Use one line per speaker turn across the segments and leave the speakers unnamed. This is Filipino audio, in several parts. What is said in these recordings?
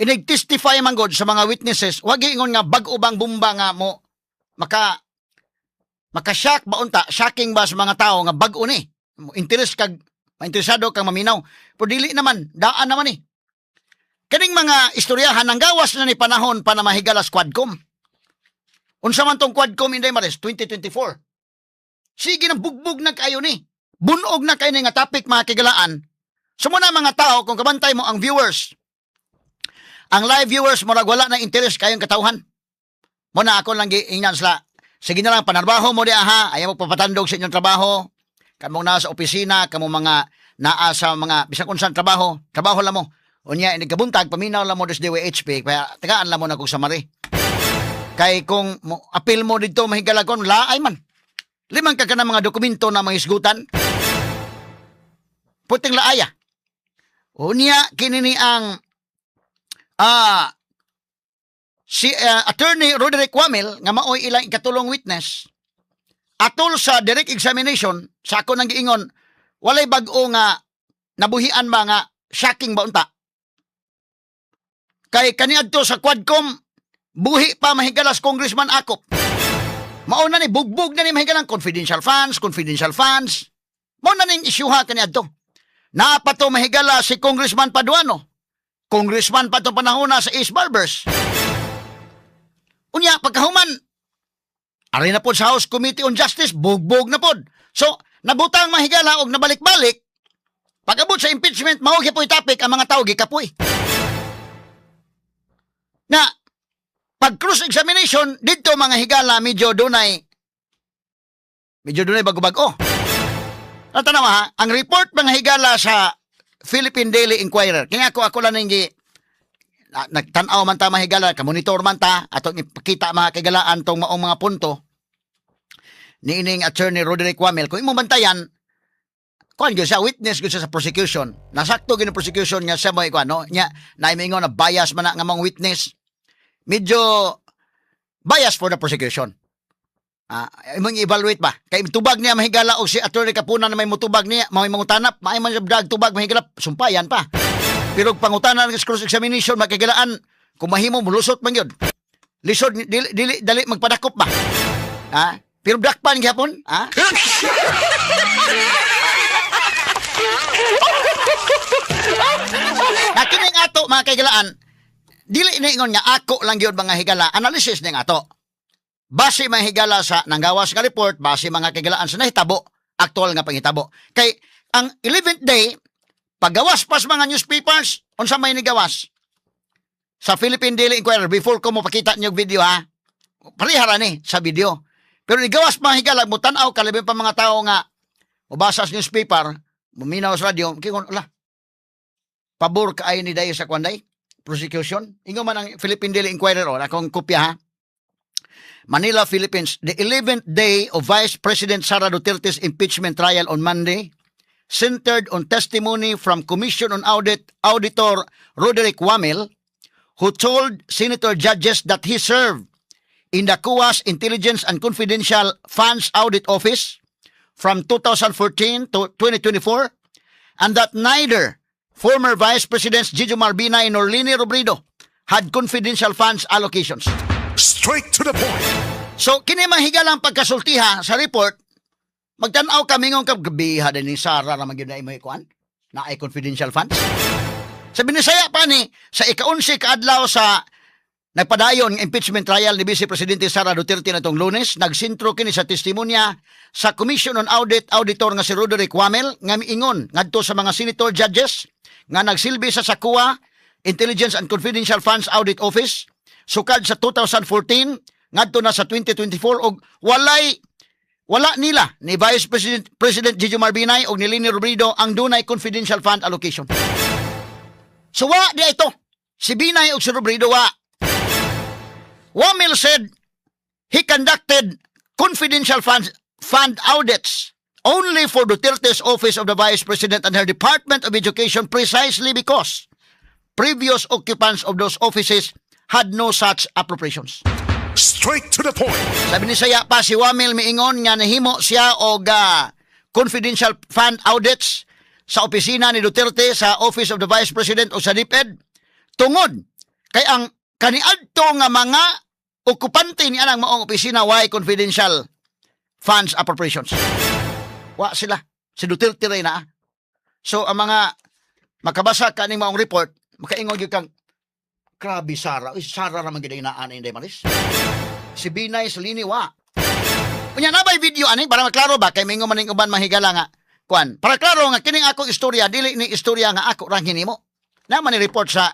Inig-testify man god sa mga witnesses, wag ingon nga bag-o bang bomba nga mo maka-shock ba unta, shocking ba sa mga tao nga bag-o ni. Interesado kang maminaw. Pero dili naman, daan naman ni. Kaning mga istoryahan ang gawas na ni panahon pa na mahigalas Quadcom. Unsa man tong Quadcom Inday Maris 2024. Sige nang bugbog na kayo ni. Bunog na kayo ni nga topic mga kigalaan. Sumuna mga tao kung kabantay mo ang viewers. Ang live viewers murag wala na interest kayong katawhan. Muna ako lang giingnan sila. Sige na lang panarbaho mo di aha. Ayaw mo papatandog sa inyong trabaho. Kamong nasa opisina, kamong mga naa sa mga bisag unsang trabaho lang mo. Unya ini kabuntag paminaw lang mo des DWHP kaya tagaan lang mo na kung samari. Kay kung apil mo dito mahigalagon laay man. Limang ka na mga dokumento na mahisgutan. Puting laaya. Unya kini ni ang si Attorney Roderick Wamel nga maoy ilang ikatulong witness atol sa direct examination sa ako nang giingon walay bag-o nga nabuhian ba nga shocking ba unta. Kay kaniadto sa Quadcom buhi pa mahigalas Congressman Akop. Mao na ni bugbog na ni mahigalang confidential funds. Mao na ning isyuha kaniadto. Napato mahigala si Congressman Paduano. Congressman pa itong panahon na sa East Barbers. Unya, pagkahuman, ari na po sa House Committee on Justice, bugbog na po. So, nabutang mahigala o nabalik-balik, pag-abot sa impeachment, maugi po itapik ang mga tao, gikapoy. Na, pag cross-examination, dito mga higala, medyo dunay bago-bago. Natanawa ha, ang report mga higala sa Philippine Daily Inquirer. Kaya ako lang nang nagtanaw man ta mahigala, kamonitor man ta, atong ipakita mga kagalaan tong maong mga punto ni ining Attorney Roderick Wamel. Kung imo bantayan, kuan gyud siya, witness gyud siya sa prosecution. Nasakto gyud ang prosecution nga siya mo ikuan, no? Nya, naimingon na bias man na nga mga witness. Medyo bias for the prosecution. Imong evaluate ba? Kay tubag niya mahigala og si Attorney Capuna na may mutubag niya, may mangutanap, may man dag tubag mahigala, sumpayan pa. Pero pangutanan ng cross examination makigalaan, kung mahimo mulusot man gyud. Lisod dili magpadakop ba? Pero dakpan gyapon, Nakining ato mga kigalaan, dili na ingon nga ako lang gyud mga higala, analysis ning ato. Base mga higala sa nanggawas nga report, base mga kigalaan sa nahitabo, aktual nga panghitabo. Kay ang 11th day, paggawas pas mga newspapers, unsa may nigawas? Sa Philippine Daily Inquirer, before ko mo pakita niyo video ha, parihara ni sa video. Pero nigawas mga higala, mutanaw, kalibin pa mga tao nga, mabasa sa newspaper, muminaw sa radio, kingon, pabor ka ay ni dayo sa kwanday, prosecution. Ingo man ang Philippine Daily Inquirer, akong kopya ha. Manila, Philippines, the 11th day of Vice President Sara Duterte's impeachment trial on Monday centered on testimony from Commission on Auditor Roderick Wamel, who told Senator judges that he served in the COA's Intelligence and Confidential Funds Audit Office from 2014 to 2024, and that neither former Vice Presidents Gigi Marbinay nor Lini Robredo had confidential funds allocations.
Straight to the point.
So, kini mahigalang pagkasultiha sa report, magtanaw kami ngong kabiha din ni Sara na magyud na imo ikuan na ay confidential funds. Sa binisaya pa ni, sa ika-11 kaadlaw sa nagpadayon ng impeachment trial ni Vice Presidente Sara Duterte natong Lunes, nagsintro kini sa testimonya sa Commission on Auditor nga si Roderick Wamel nga miingon ngadto sa mga senator judges nga nagsilbi sa COA Intelligence and Confidential Funds Audit Office sukad sa 2014 ngadto na sa 2024 og wala nila ni Vice President Gigi Marbinay og ni Lini Robredo ang dunay confidential fund allocation. So wa di ito. Si Binay og si Robredo wa. Wamel said he conducted confidential fund audits only for Duterte's Office of the Vice President and her Department of Education precisely because previous occupants of those offices had no such appropriations.
Straight to the point.
Sabi ni saya pa si Wamel miingon nga nahimo siya og confidential fund audits sa opisina ni Duterte sa Office of the Vice President o sa DepEd tungod Kay ang kaniadto nga mga okupante ni anang maong opisina why confidential funds appropriations. Wa sila. Si Duterte rin na. So ang mga makabasa ka ning maong report, makaingon gyud kang grabe Sara. Uy, Sara ra man gid inaan inday manis. Si Binay Salini wa. Unya na bay video ani para maklaro ba kay mingo maning uban mahigala nga kuan. Para klaro nga kining akong istorya dili ni istorya nga ako ra hinimo. Na man ni report sa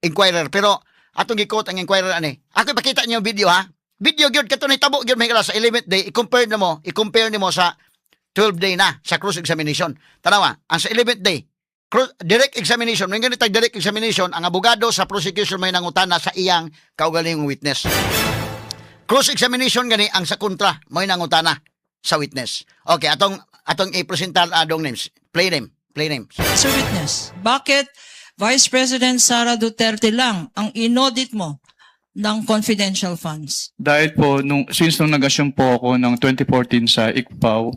Inquirer pero atong gi-quote ang Inquirer ani. Ako ipakita niyo video ha. Video gyud kato ni tabo gyud mahigala sa 11th day i-compare nimo sa 12th day na sa cross examination. Tanawa, ang sa 11th day direct examination, may ganito direct examination, ang abogado sa prosecution may nangutana sa iyang kaugalingong witness. Cross examination gani ang sa kontra may nangutana sa witness. Okay, atong i-presentar adong names. Play name.
Sir Witness, bakit Vice President Sara Duterte lang ang inaudit mo ng confidential funds?
Dahil po, since nung nag-assume po ako ng 2014 sa ICPAW,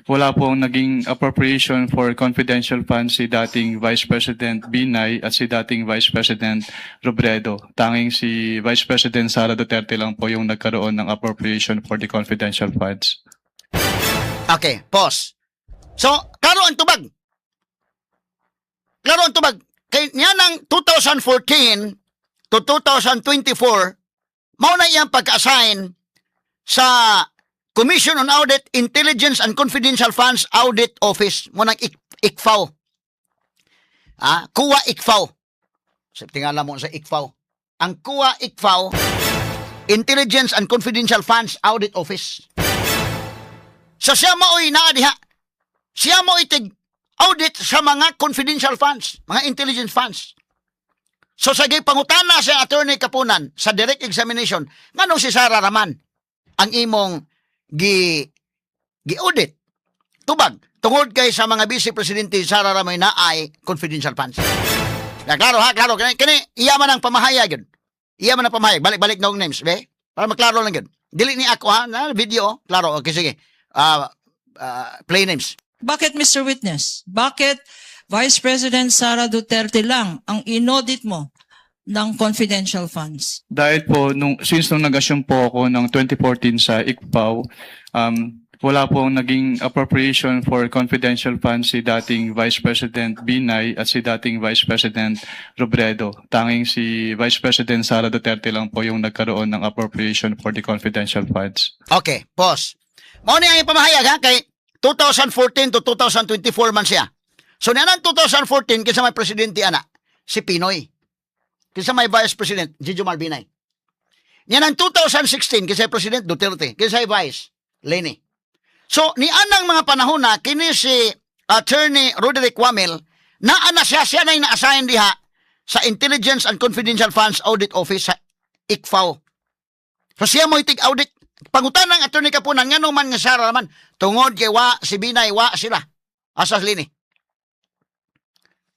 wala pong naging appropriation for confidential funds si dating Vice President Binay at si dating Vice President Robredo. Tanging si Vice President Sara Duterte lang po yung nagkaroon ng appropriation for the confidential funds.
Okay, pause. So, klaro ang tubag. Kay niya ng 2014 to 2024, mao na iyang pagka-assign sa Commission on Audit, Intelligence and Confidential Funds Audit Office. Mo nang ICFAW. Kuwa ICFAW. So, tingala mo sa ICFAW. Ang kuwa ICFAW, Intelligence and Confidential Funds Audit Office. So siya mao'y naadiha. Siya mo'y tig-audit sa mga confidential funds, mga intelligence funds. So sa pangutana sa attorney Kapunan sa direct examination, nganong si Sara Raman ang imong gi-audit? Tubag, tungod kay sa mga vice presidente Sara Raman na ay confidential funds. Na klaro ha, klaro. Kani iyaman ang pamahayag yun. Iyaman ang pamahayag. Balik-balik na yung names, be? Para maklaro lang yun. Dili ni ako ha, na video. Klaro, okay, sige. Play names.
Bakit, Mr. Witness? Bakit Vice President Sara Duterte lang ang inaudit mo ng confidential funds?
Dahil po, since nung nag-assume po ako ng 2014 sa ICPAW, wala pong naging appropriation for confidential funds si dating Vice President Binay at si dating Vice President Robredo. Tanging si Vice President Sara Duterte lang po yung nagkaroon ng appropriation for the confidential funds.
Okay, pause. Mao ni ang pamahayag ha, kay 2014 to 2024 man siya. So niyan 2014 kinsa may presidente ana si Pinoy. Kinsa may vice president Gigi Binay. Niyan 2016 kinsa president Duterte, kinsa vice Leni. So ni anang mga panahon na kini si Attorney Roderick Wamel na ana siya na ina-assign diha sa Intelligence and Confidential Funds Audit Office sa ICFAW. So siya mo itig audit. Pangutan ng attorney Kapunan nga man nga Sara naman tungod kay wa si Binay wa sila asas Lini.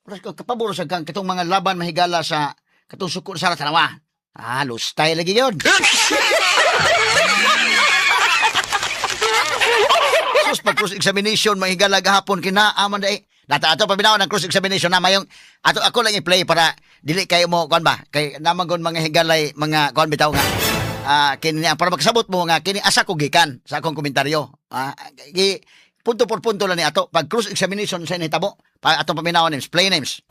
Kapaburo sa kang katong mga laban mahigala sa katong suko sa tanawa. Lustay lagi yun. Sus, pag cross examination mahigala gahapon kinaaman dai. Ato pabinaw ng cross examination na mayong ato ako lang i-play para dili kayo mo kuan ba kay namagon mga higalay mga kuan bitaw nga. Kini para magsabot mo nga kini asa ko gikan sa akong komentaryo. Punto por punto lang ni ato pag cross examination sa nitabo pa atong paminaw names, play names.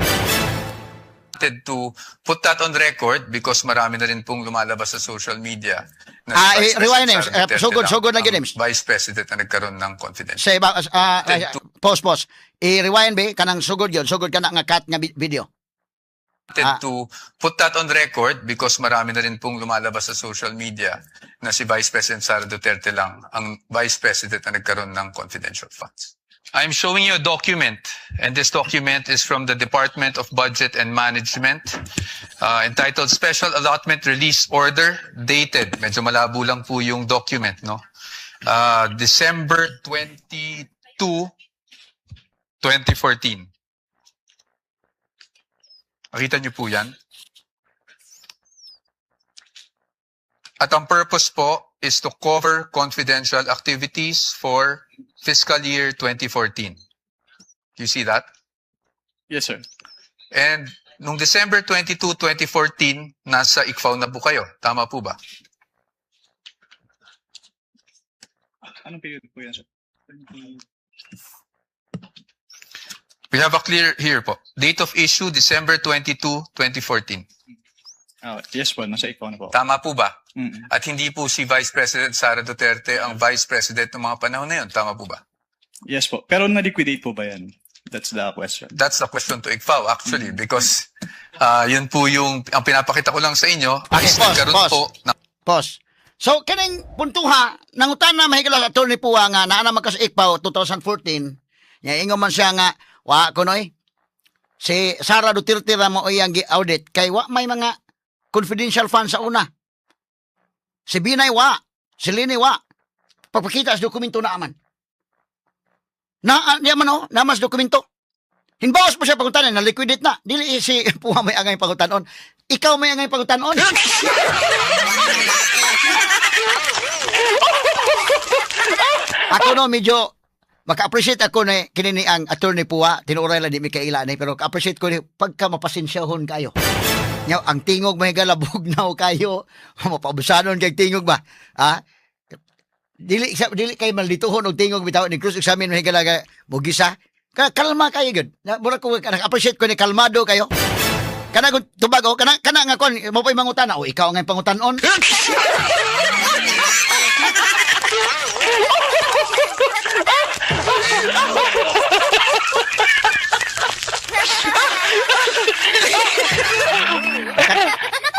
To put that on record because marami na rin pong lumalabas sa social media. Na si Vice
Rewind
President
names.
Sara Duterte
Sugod lang
ang
yun names.
Vice President na nagkaroon ng confidential.
Say pause. I-rewind be kanang sugod yun. Sugod ka na nga cut nga video.
To put that on record because marami na rin pong lumalabas sa social media na si Vice President Sara Duterte lang ang Vice President na nagkaroon ng confidential funds. I'm showing you a document, and this document is from the Department of Budget and Management, entitled Special Allotment Release Order, dated. Medyo malabo lang po yung document, no? December 22, 2014. Makita niyo po yan? At ang purpose po is to cover confidential activities for fiscal year 2014. You see that?
Yes, sir.
And Nung December 22, 2014, nasa ICFAO na po kayo. Tama po ba?
Anong period po yan, sir?
We have a clear here po. Date of issue, December 22, 2014.
Yes po, nasa ikaw na po.
Tama po ba?
Mm.
At hindi po si Vice President Sara Duterte ang Vice President ng mga panahon na yun. Tama po ba?
Yes po. Pero na-liquidate po ba yan? That's the question.
That's the question to ICFAO actually because yun po yung ang pinapakita ko lang sa inyo
Okay,
is
pause,
nagkaroon
pause.
po ng
Pos. So, kining puntuha, nangutan na mahigala sa attorney Puwa nga, naana man ka sa ICPAO 2014, nga ingon man siya nga, wa kunoy, si Sara Duterte ra mo iyang gi-audit, kay wa may mga confidential funds sa una. Si Binay wa, si Lini wa, pagpakita sa dokumento na aman. Niya man o, namas dokumento. Hinbawas mo siya pagutanan, na-liquidate na. Dili si Puwa may angay pagutanon. Ikaw may angay pagutanon. Ako no, medyo maka-appreciate ako na kinini ang attorney Puwa, tinuray lang di mi kaila ni, pero ka-appreciate ko ni pagka mapasensyahon kayo. Nya ang tingog mahigala bugnaw kayo, mapabusanon kay tingog ba? Ha? Dili kay maldituhon og tingog bitaw ni cross examine mahigala ka mugisa. Kalma kayo gud. Mura ko appreciate ko ni kalmado kayo. Kana gud tubag o kana nga kon mo pay mangutana o ikaw nga pangutanon.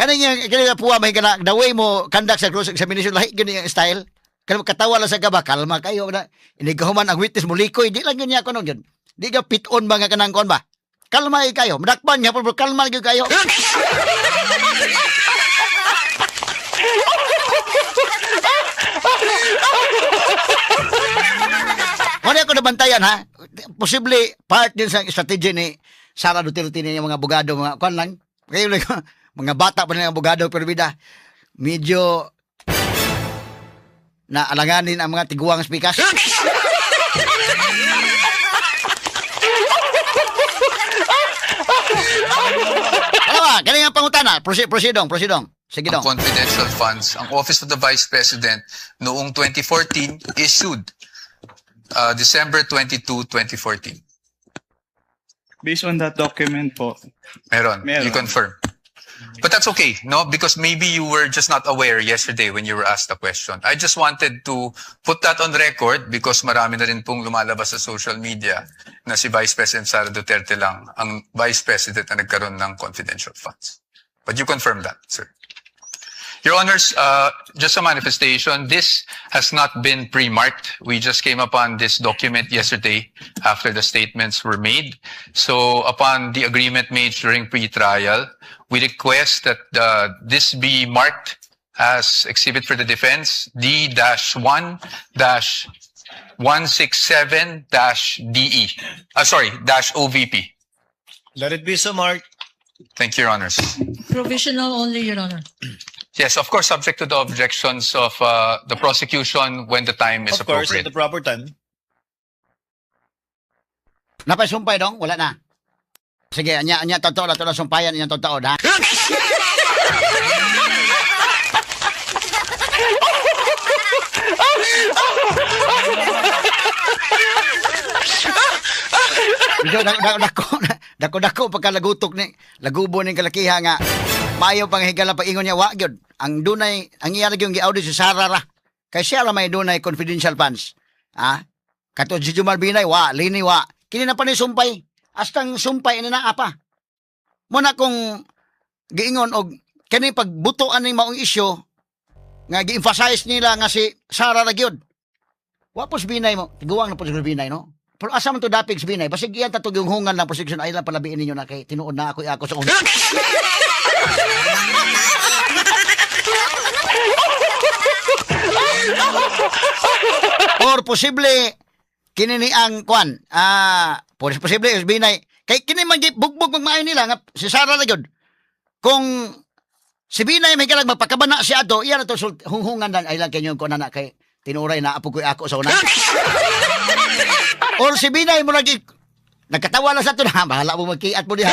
Kani Puwa may kana the way mo conduct sa cross examination lahi gani ang style. Kaya katawa lang sa gaba, kalma kayo na inigahuman ang witness mo likoy, di lang ganyan ako nung yun. Di ka piton ba nga kanang kon ba? Kalma kayo, madakpan niya pero kalma kayo. Wala ako nabantayan ha. Posible part din sa strategy ni Sara Duterte ni mga abogado, mga kon lang. Kayo lang mga bata pa ng abogado pero bida medyo na alanganin ang mga tiguang speakers. Alawa, kaya nga pangutana. Proceedong. Sige
ang
dong.
confidential funds. Ang Office of the Vice President noong 2014 issued December 22, 2014.
Based on that document po,
Meron.
Meron.
You confirm. But that's okay, no? Because maybe you were just not aware yesterday when you were asked the question. I just wanted to put that on record because marami na rin pong lumalabas sa social media na si Vice President Sara Duterte lang ang Vice President na nagkaroon ng confidential funds. But you confirm that, sir. Your Honors, just a manifestation, this has not been pre-marked. We just came upon this document yesterday after the statements were made. So upon the agreement made during pre-trial, we request that this be marked as exhibit for the defense D-1-167-DE. -OVP.
Let it be so marked.
Thank you, Your Honors.
Provisional only, Your Honor.
Yes, of course, subject to the objections of the prosecution when the time is
Of course,
appropriate.
at the proper time.
Napasumpay dong, wala na. Sige, anya totoo na to na sumpayan inyong totoo ha. Dako pagkalagutok ni lagubo ning kalakiha nga maayo pang higala pa ingon niya wa gyud ang dunay ang iya gyud gi-audit si Sara ra kay siya ra may dunay confidential funds kato si Jumar Binay wa Lini wa kini na pa ni sumpay astang sumpay na apa mo na kung giingon og kani pagbutoan ning maong isyu nga gi-emphasize nila nga si Sara ra gyud wa pos Binay mo tiguang na pos Binay no. Pero asa man to dapig si Binay? Basig iyan tatog yung hungan ng prosecution ay lang palabiin ninyo na kay tinuod na ako sa una. Or posible kinini ang kwan. Posible si Binay. Kay kini man bugbog magmaayo nila nga si Sara ra gyud. Kung si Binay may kalag magpakabana si ato, iyan na to hunghungan dan ay lang kanyo ko na kay tinuray na apo ko ako sa una. Or si Binay mo lagi nagkatawa lang sa ito na bahala mo magkiat mo diha.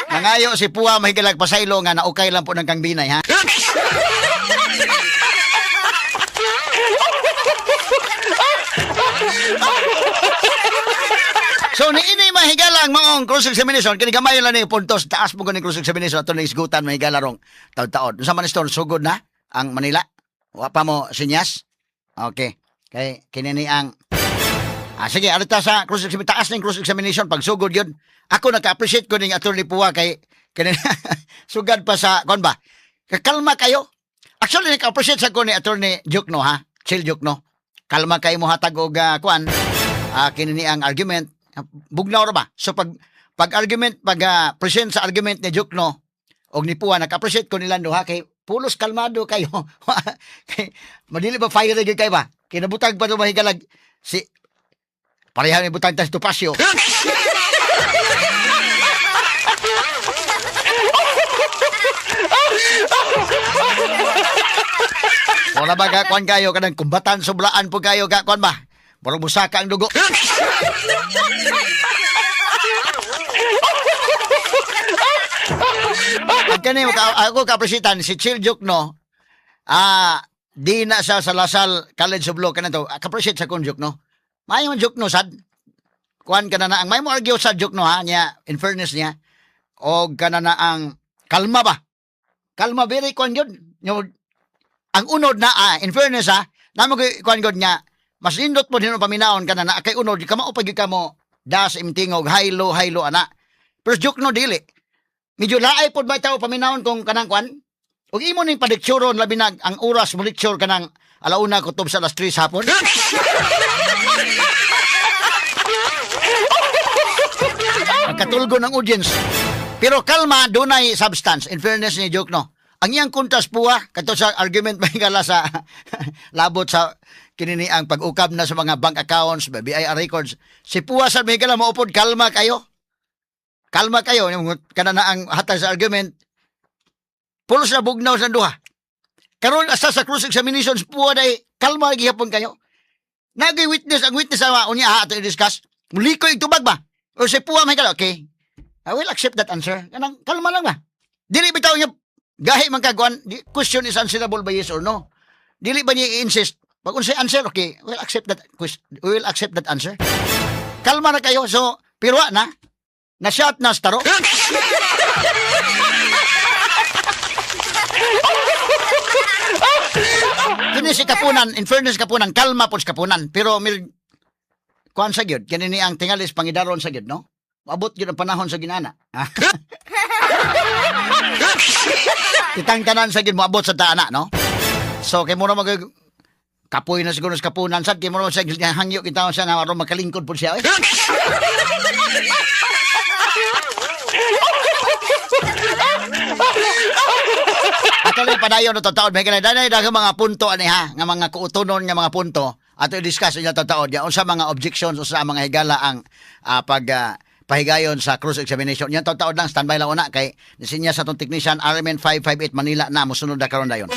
Nangayo si Puwa mahigalag pasaylo nga naukay lang po ng kang Binay, ha? So ni ini mahigalang maong cross examination kini gamay lang ni puntos taas mo kini cross examination ato ni isgutan mahigala rong taon-taon. Unsa man iston sugod na ang Manila? Wa pa mo sinyas? Okay. Kay kini ni ang sige, arita sa cross examination taas ning cross examination pag sugod yun. Ako naka-appreciate ko ning attorney Puwa kay kini sugad pa sa kon ba. Kalma kayo. Actually naka-appreciate sa ko ni attorney Jukno, ha. Chill Jukno. Kalma kay mo hatag og kuan. Kini ni ang argument bugnaw ra ba? So pag argument present sa argument ni Jukno og ni Puwa naka-appreciate ko nila duha kay pulos kalmado kayo. Kay madili ba fire gyud kay ba? Kinabutag pa to mahigalag si pareha ni butang tas Tupasio. Wala ba kakuan kayo kanang kumbatan soblaan po kayo kakuan ba? Murag busaka ang dugo. At kani ako kapresitan si Chill Jukno. Di na sa Lasal College of Law kanang to. Kapresit sa kun Jukno. May man Jukno sad. Kuan kana na ang may mo argue sa Jukno, ha niya in fairness niya. Og kana na ang kalma ba? Kalma very kuan gyud. Ang unod na in fairness, ha namo kuan gyud niya. Mas indot po din paminaon kana na kay unod ka mao pag ka mo das imtingog haylo ana. Pero Jukno dili. Medyo laay pod ba tawo paminaon kung kanang kuan? Ug imo ning padikturon labi na ang oras mo lecture kanang alauna kutob sa alas 3 hapon. Ang katulgo ng audience. Pero kalma, dunay substance. In fairness ni Jukno. Ang iyang kuntas Puwa, kato sa argument mahigala sa labot sa kinini ang pag-ukab na sa mga bank accounts, BIR records. Si Puwa sa mahigala maupod, kalma kayo. Kalma kayo. Kana na ang hatag sa argument. Pulos na bugnaw sa duha. Karon asa sa cross examinations Puwa day kalma lagi hapon kayo. Nagi-witness ang witness sa unya ato i-discuss. Muli ko itubag ba? O si Puwa mahigala, okay. I will accept that answer. Kanang kalma lang ba? Dili bitaw niya gahi man kagwan, question is answerable by yes or no. Dili ba niya i-insist? Pag unsay answer, okay, we'll accept that we will accept that answer. Kalma na kayo. So, pirwa na. Na-shot na staro. Kini si Kapunan, in fairness Kapunan, kalma po si Kapunan. Pero, kuhan sa gyud, kanini ang tingalis pangidaron sa gyud, no? Abot gyud ang panahon sa ginana. Kitang tanan sa gyud moabot sa taana, no? So kay mo na kapoy na siguro sa Kapunan sad kay mo na sa hangyo kita sa na aron makalingkod pud siya. Atali padayon na taon may kanay danay daghang mga punto ani ha nga mga kuutonon nga mga punto ato i-discuss niya taon ya unsa mga objections unsa mga higala ang pahigayon sa cross examination. Yan taon lang standby lang una kay nisinya sa tong technician RMN 558 Manila na mosunod na karon dayon.